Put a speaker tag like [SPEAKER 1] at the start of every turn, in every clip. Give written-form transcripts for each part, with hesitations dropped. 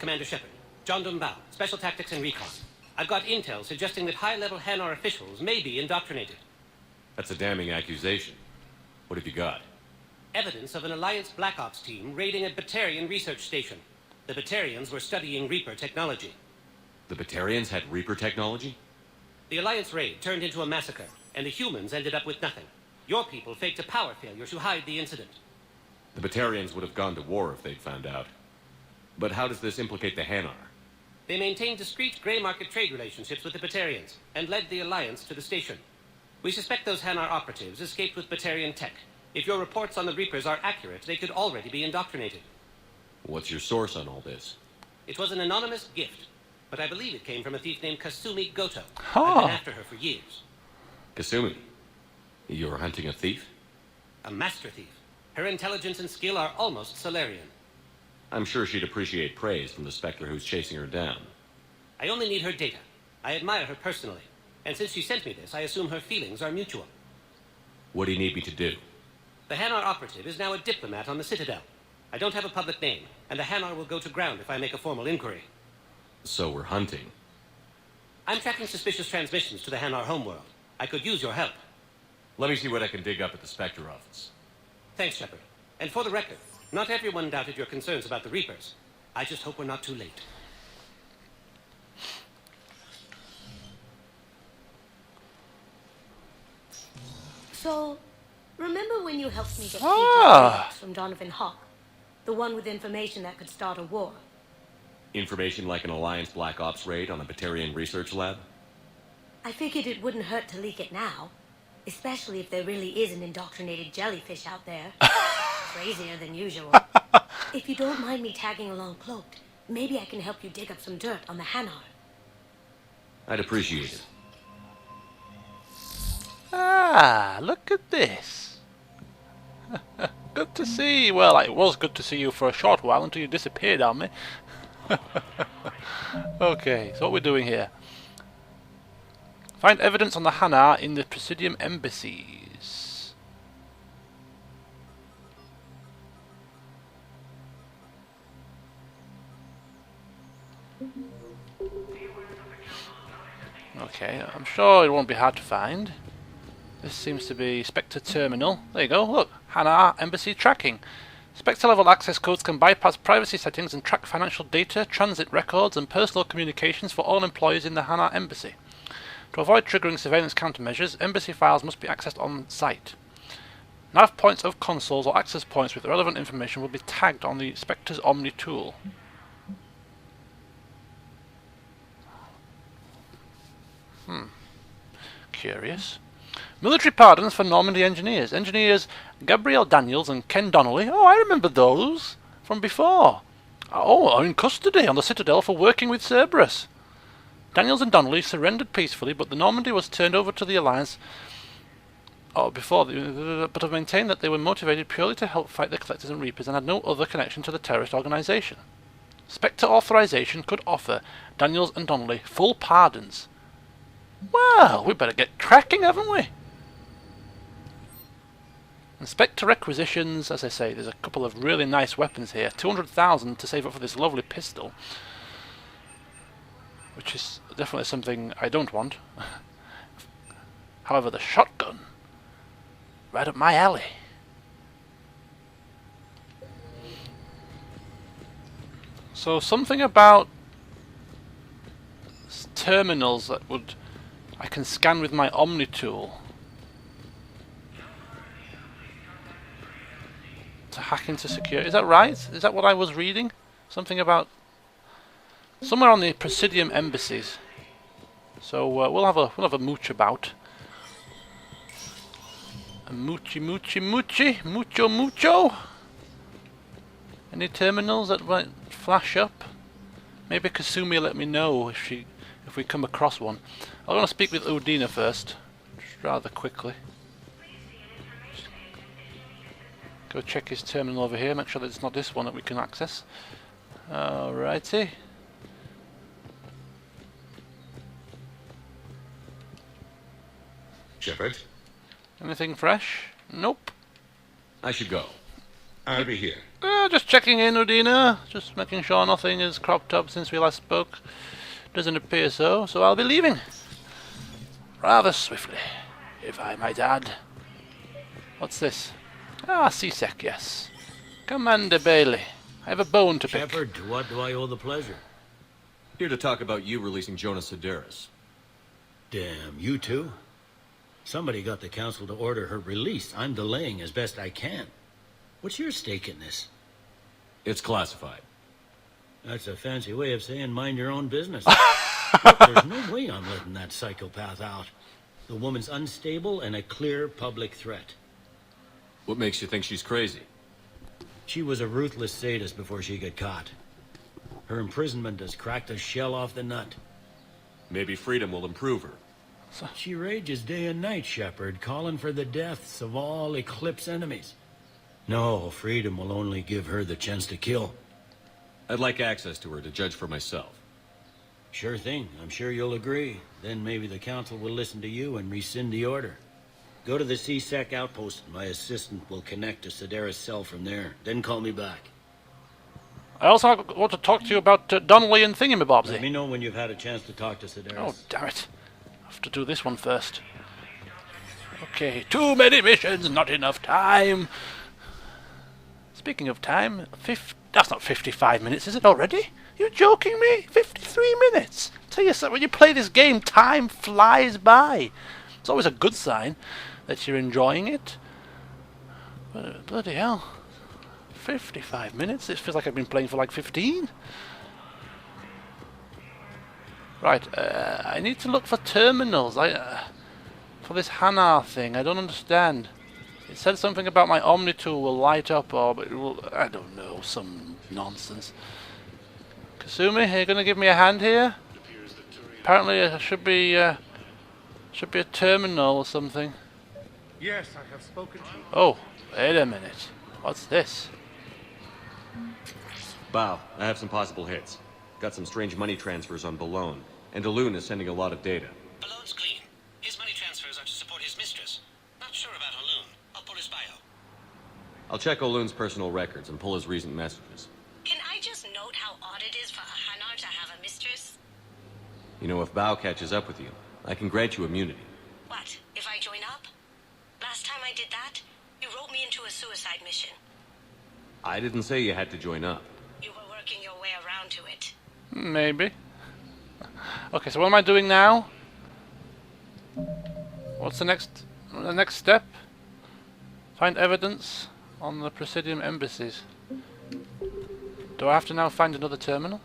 [SPEAKER 1] Commander Shepard. John Dumbao, Special Tactics and Recon. I've got intel suggesting that high-level Hanar officials may be indoctrinated.
[SPEAKER 2] That's a damning accusation. What have you got?
[SPEAKER 1] Evidence of an Alliance Black Ops team raiding a Batarian research station. The Batarians were studying Reaper technology.
[SPEAKER 2] The Batarians had Reaper technology?
[SPEAKER 1] The Alliance raid turned into a massacre, and the humans ended up with nothing. Your people faked a power failure to hide the incident.
[SPEAKER 2] The Batarians would have gone to war if they'd found out. But how does this implicate the Hanar?
[SPEAKER 1] They maintained discreet gray market trade relationships with the Batarians, and led the Alliance to the station. We suspect those Hanar operatives escaped with Batarian tech. If your reports on the Reapers are accurate, they could already be indoctrinated.
[SPEAKER 2] What's your source on all this?
[SPEAKER 1] It was an anonymous gift, but I believe it came from a thief named Kasumi Goto.
[SPEAKER 3] Huh.
[SPEAKER 1] I've been after her for years.
[SPEAKER 2] Kasumi, you're hunting a thief?
[SPEAKER 1] A master thief. Her intelligence and skill are almost Solarian.
[SPEAKER 2] I'm sure she'd appreciate praise from the Spectre who's chasing her down.
[SPEAKER 1] I only need her data. I admire her personally. And since she sent me this, I assume her feelings are mutual.
[SPEAKER 2] What do you need me to do?
[SPEAKER 1] The Hanar operative is now a diplomat on the Citadel. I don't have a public name, and the Hanar will go to ground if I make a formal inquiry.
[SPEAKER 2] So we're hunting.
[SPEAKER 1] I'm tracking suspicious transmissions to the Hanar homeworld. I could use your help.
[SPEAKER 2] Let me see what I can dig up at the Spectre office.
[SPEAKER 1] Thanks, Shepard. And for the record, not everyone doubted your concerns about the Reapers. I just hope we're not too late.
[SPEAKER 4] So, remember when you helped me get
[SPEAKER 3] Ah.
[SPEAKER 4] from Donovan Hawk? The one with information that could start a war?
[SPEAKER 2] Information like an Alliance Black Ops raid on a Batarian research lab?
[SPEAKER 4] I figured it wouldn't hurt to leak it now. Especially if there really is an indoctrinated jellyfish out there. Crazier than usual. If you don't mind me tagging along cloaked, maybe I can help you dig up some dirt on the Hanar.
[SPEAKER 2] I'd appreciate it.
[SPEAKER 3] Ah, look at this. Good to see you. Well, it was good to see you for a short while until you disappeared on me. Okay, so what we're doing here. Find evidence on the Hanar in the Presidium embassies. Okay, I'm sure it won't be hard to find. This seems to be Spectre Terminal. There you go, look. Hanar Embassy Tracking. Spectre level access codes can bypass privacy settings and track financial data, transit records and personal communications for all employees in the Hanar Embassy. To avoid triggering surveillance countermeasures, embassy files must be accessed on site. Nav points of consoles or access points with relevant information will be tagged on the Spectre's Omni tool. Curious. Military pardons for Normandy engineers. Engineers Gabriel Daniels and Ken Donnelly. Oh, I remember those from before. Oh, are in custody on the Citadel for working with Cerberus. Daniels and Donnelly surrendered peacefully, but the Normandy was turned over to the Alliance but have maintained that they were motivated purely to help fight the Collectors and Reapers and had no other connection to the terrorist organization. Spectre authorization could offer Daniels and Donnelly full pardons. Well, we better get cracking, haven't we? And Spectre requisitions, as I say, there's a couple of really nice weapons here. 200,000 to save up for this lovely pistol, which is definitely something I don't want. However, the shotgun, right up my alley. So something about terminals that I can scan with my Omni tool to hack into security. Is that right? Is that what I was reading? Something about somewhere on the Presidium embassies. So we'll have a mooch about. A mucho. Any terminals that might flash up? Maybe Kasumi will let me know if we come across one. I'm going to speak with Udina first, just rather quickly. Go check his terminal over here, make sure that it's not this one that we can access. Alrighty.
[SPEAKER 2] Shepard?
[SPEAKER 3] Anything fresh? Nope.
[SPEAKER 2] I should go.
[SPEAKER 5] I'll be here.
[SPEAKER 3] Just checking in, Udina. Just making sure nothing has cropped up since we last spoke. Doesn't appear so, so I'll be leaving. Rather swiftly, if I might add. What's this? Ah, CSEC, yes. Commander Bailey, I have a bone to pick.
[SPEAKER 6] Shepard, to what do I owe the pleasure?
[SPEAKER 2] Here to talk about you releasing Jonas Sedaris.
[SPEAKER 6] Damn, you too? Somebody got the council to order her release. I'm delaying as best I can. What's your stake in this?
[SPEAKER 2] It's classified.
[SPEAKER 6] That's a fancy way of saying mind your own business. Look, there's no way I'm letting that psychopath out. The woman's unstable and a clear public threat.
[SPEAKER 2] What makes you think she's crazy?
[SPEAKER 6] She was a ruthless sadist before she got caught. Her imprisonment has cracked the shell off the nut.
[SPEAKER 2] Maybe freedom will improve her.
[SPEAKER 6] She rages day and night, Shepard, calling for the deaths of all Eclipse enemies. No, freedom will only give her the chance to kill.
[SPEAKER 2] I'd like access to her to judge for myself.
[SPEAKER 6] Sure thing. I'm sure you'll agree. Then maybe the council will listen to you and rescind the order. Go to the CSEC outpost. My assistant will connect to Sedaris' cell from there. Then call me back.
[SPEAKER 3] I also want to talk to you about Donnelly and Thingamabobsy.
[SPEAKER 6] Let me know when you've had a chance to talk to Sedaris.
[SPEAKER 3] Oh, damn it. I have to do this one first. Okay, too many missions, not enough time. Speaking of time, that's not 55 minutes, is it already? You joking me? 53 minutes? Tell you something, when you play this game, time flies by. It's always a good sign that you're enjoying it. But bloody hell. 55 minutes? It feels like I've been playing for like 15. Right, I need to look for terminals. For this Hanar thing, I don't understand. It said something about my Omni tool will light up, or it will, I don't know, some nonsense. Kasumi, are you going to give me a hand here? Apparently, it should be a terminal or something.
[SPEAKER 5] Yes, I have spoken to you.
[SPEAKER 3] Oh, wait a minute. What's this?
[SPEAKER 2] Bow, I have some possible hits. Got some strange money transfers on Balone, and Alun is sending a lot of data.
[SPEAKER 1] Balone's clean. His money transfers are to support his mistress. Not sure about Alun. I'll pull his bio.
[SPEAKER 2] I'll check Olun's personal records and pull his recent messages.
[SPEAKER 4] Can I just note how odd it is for a Hanar to have a mistress?
[SPEAKER 2] You know, if Bow catches up with you, I can grant you immunity.
[SPEAKER 4] What, if I join up? Last time I did that, you wrote me into a suicide mission.
[SPEAKER 2] I didn't say you had to join up.
[SPEAKER 4] You were working your way around to it.
[SPEAKER 3] Maybe. Okay, so what am I doing now? What's the next step? Find evidence on the Presidium embassies. Do I have to now find another terminal?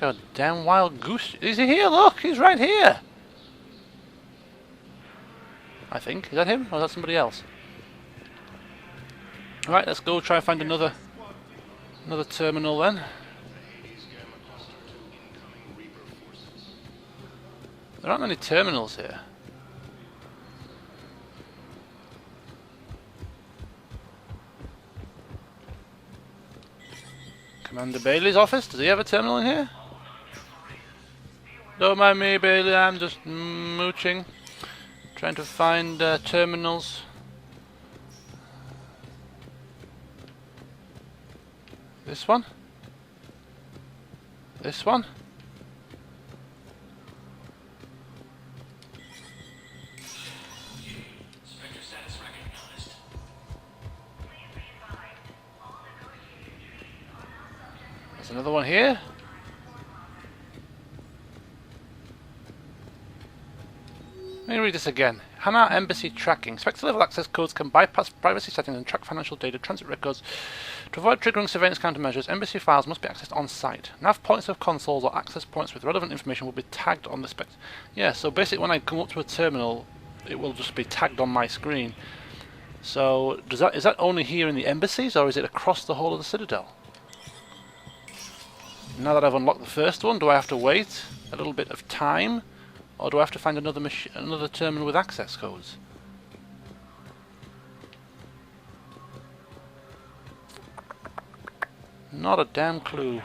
[SPEAKER 3] God damn wild goose. Is he here? Look, he's right here. I think. Is that him or is that somebody else? Alright, let's go try and find another terminal then. There aren't any terminals here. Commander Bailey's office? Does he have a terminal in here? Don't mind me, Bailey, I'm just mooching. Trying to find terminals. This one? This one? There's another one here. Let me read this again. Hanar Embassy Tracking. Spectre level access codes can bypass privacy settings and track financial data, transit records. To avoid triggering surveillance countermeasures, embassy files must be accessed on site. Nav points of consoles or access points with relevant information will be tagged on the Spectre. Yeah, so basically when I come up to a terminal, it will just be tagged on my screen. So is that only here in the embassies, or is it across the whole of the Citadel? Now that I've unlocked the first one, do I have to wait a little bit of time? Or do I have to find another terminal with access codes? Not a damn clue.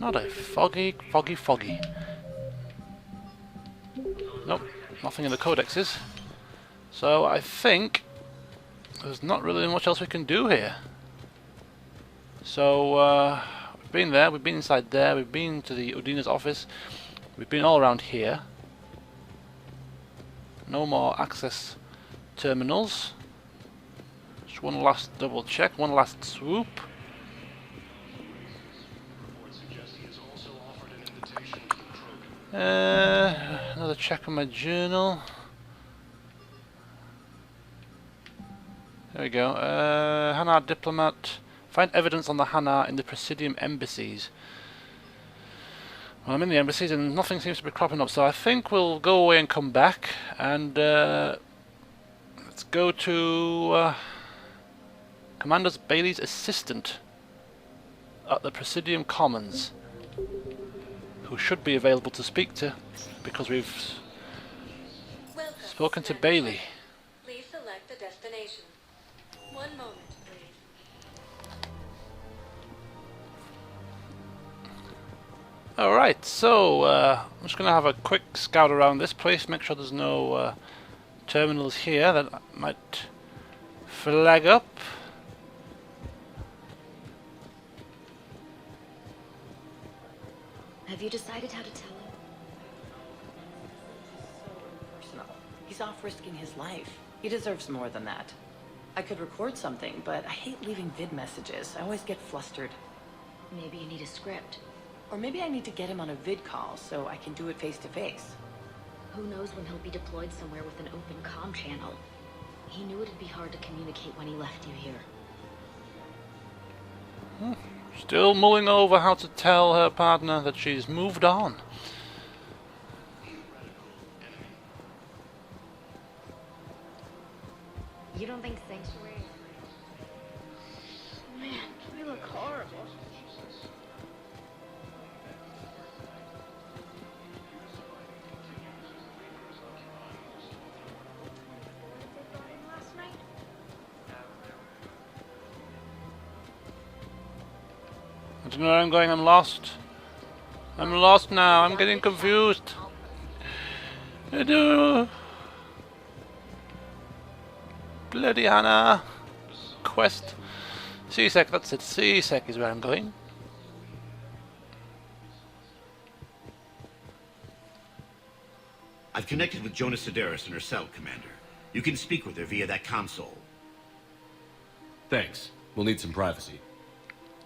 [SPEAKER 3] Not a foggy. Nope, nothing in the codexes. So I think there's not really much else we can do here. So, we've been there, we've been inside there, we've been to the Udina's office, we've been all around here. No more access terminals. Just one last double check, one last swoop. Another check on my journal. There we go. Hanar diplomat. Find evidence on the Hanar in the Presidium embassies. Well, I'm in the embassies and nothing seems to be cropping up, so I think we'll go away and come back and let's go to Commander Bailey's assistant at the Presidium Commons, who should be available to speak to because we've spoken to Bailey.
[SPEAKER 4] Please select the destination. One moment, please.
[SPEAKER 3] Alright, so I'm just going to have a quick scout around this place, make sure there's no terminals here that might flag up.
[SPEAKER 7] Have you decided how to tell him?
[SPEAKER 8] Personal. He's off risking his life. He deserves more than that. I could record something, but I hate leaving vid messages. I always get flustered.
[SPEAKER 7] Maybe you need a script.
[SPEAKER 8] Or maybe I need to get him on a vid call so I can do it face to face.
[SPEAKER 7] Who knows when he'll be deployed somewhere with an open comm channel. He knew it'd be hard to communicate when he left you here.
[SPEAKER 3] Still mulling over how to tell her partner that she's moved on.
[SPEAKER 7] You don't think Sanctuary... Man, you look horrible.
[SPEAKER 3] I don't know where I'm going, I'm lost. I'm lost now, I'm getting confused. I do. Bloody Hannah. Quest. C-Sec, that's it. C-Sec is where I'm going.
[SPEAKER 9] I've connected with Jonas Sedaris in her cell, Commander. You can speak with her via that console.
[SPEAKER 2] Thanks. We'll need some privacy.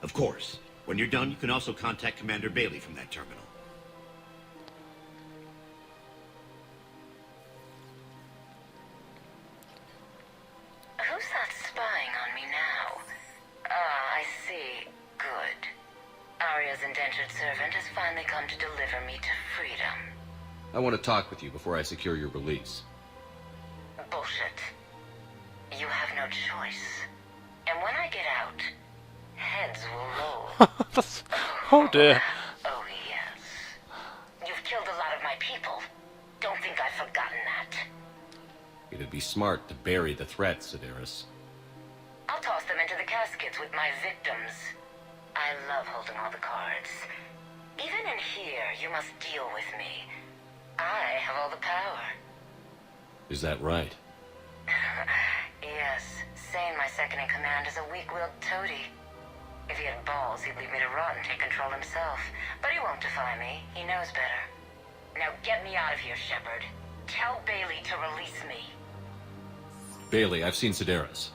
[SPEAKER 9] Of course. When you're done, you can also contact Commander Bailey from that terminal.
[SPEAKER 10] Who's that spying on me now? Ah, I see. Good. Arya's indentured servant has finally come to deliver me to freedom.
[SPEAKER 2] I want to talk with you before I secure your release.
[SPEAKER 10] Bullshit. You have no choice. And when I get out, heads will roll.
[SPEAKER 3] Oh dear.
[SPEAKER 10] Oh, yes. You've killed a lot of my people. Don't think I've forgotten that.
[SPEAKER 2] It'd be smart to bury the threat, Sedaris.
[SPEAKER 10] I'll toss them into the caskets with my victims. I love holding all the cards. Even in here, you must deal with me. I have all the power.
[SPEAKER 2] Is that right?
[SPEAKER 10] Yes. Sane, my second-in-command, is a weak-willed toady. If he had balls, he'd leave me to rot and take control himself. But he won't defy me. He knows better. Now get me out of here, Shepard. Tell Bailey to release me.
[SPEAKER 2] Bailey, I've seen Sedaris.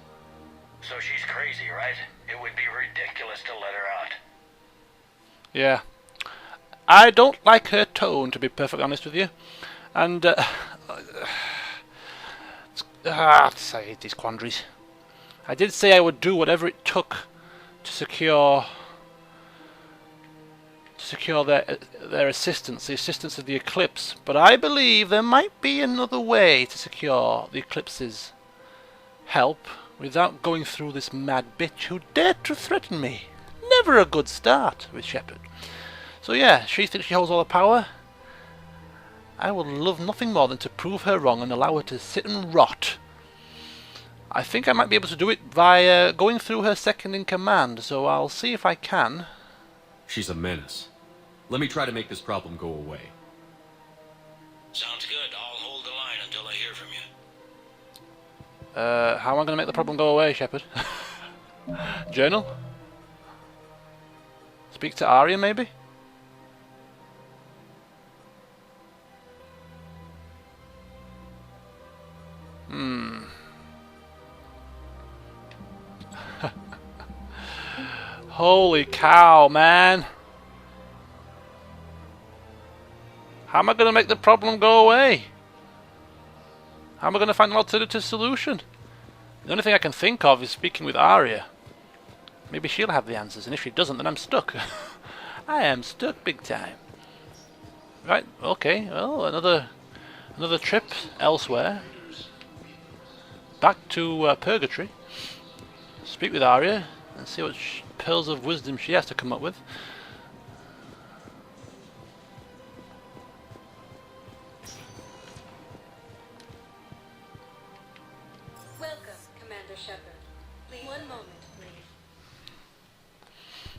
[SPEAKER 11] So she's crazy, right? It would be ridiculous to let her out.
[SPEAKER 3] Yeah. I don't like her tone, to be perfectly honest with you. And, I hate these quandaries. I did say I would do whatever it took to secure their assistance, the assistance of the Eclipse, but I believe there might be another way to secure the Eclipse's help without going through this mad bitch who dared to threaten me. Never a good start with Shepard. So yeah, she thinks she holds all the power. I would love nothing more than to prove her wrong and allow her to sit and rot. I think I might be able to do it via going through her second-in-command, so I'll see if I can.
[SPEAKER 2] She's a menace. Let me try to make this problem go away.
[SPEAKER 11] Sounds good. I'll hold the line until I hear from
[SPEAKER 3] How am I going to make the problem go away, Shepard? Journal? Speak to Arya, maybe? Holy cow, man. How am I going to make the problem go away? How am I going to find an alternative solution? The only thing I can think of is speaking with Arya. Maybe she'll have the answers, and if she doesn't, then I'm stuck. I am stuck big time. Right, okay, well, another trip elsewhere. Back to Purgatory. Speak with Arya and see what pearls of wisdom she has to come up with.